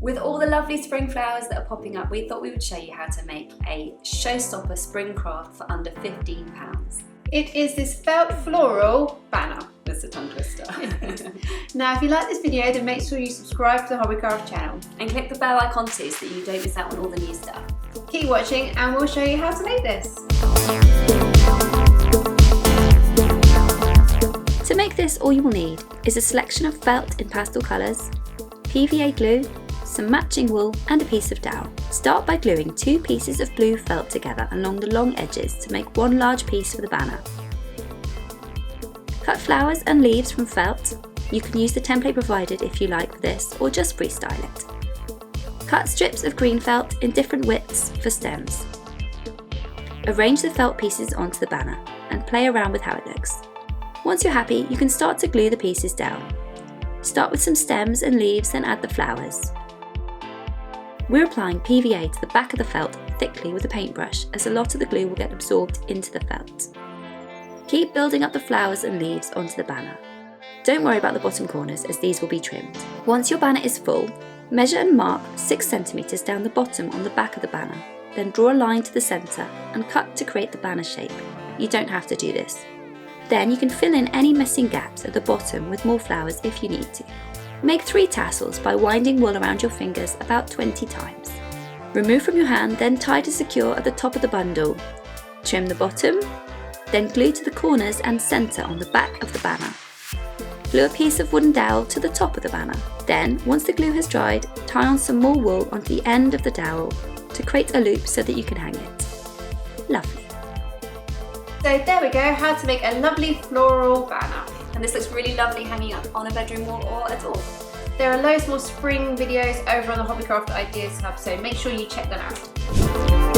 With all the lovely spring flowers that are popping up, we thought we would show you how to make a showstopper spring craft for under £15. It is this felt floral banner. That's a tongue twister. Now if you like this video, then make sure you subscribe to the Hobbycraft channel. And click the bell icon too so that you don't miss out on all the new stuff. Keep watching and we'll show you how to make this. To make this, all you will need is a selection of felt in pastel colours, PVA glue, some matching wool and a piece of dowel. Start by gluing 2 pieces of blue felt together along the long edges to make one large piece for the banner. Cut flowers and leaves from felt. You can use the template provided if you like for this, or just freestyle it. Cut strips of green felt in different widths for stems. Arrange the felt pieces onto the banner and play around with how it looks. Once you're happy, you can start to glue the pieces down. Start with some stems and leaves, then add the flowers. We're applying PVA to the back of the felt thickly with a paintbrush, as a lot of the glue will get absorbed into the felt. Keep building up the flowers and leaves onto the banner. Don't worry about the bottom corners, as these will be trimmed. Once your banner is full, measure and mark 6 cm down the bottom on the back of the banner, then draw a line to the centre and cut to create the banner shape. You don't have to do this. Then you can fill in any missing gaps at the bottom with more flowers if you need to. Make 3 tassels by winding wool around your fingers about 20 times. Remove from your hand, then tie to secure at the top of the bundle. Trim the bottom, then glue to the corners and centre on the back of the banner. Glue a piece of wooden dowel to the top of the banner. Then, once the glue has dried, tie on some more wool onto the end of the dowel to create a loop so that you can hang it. Lovely. So there we go, how to make a lovely floral banner. And this looks really lovely hanging up on a bedroom wall or at all. There are loads more spring videos over on the Hobbycraft Ideas Hub, so make sure you check them out.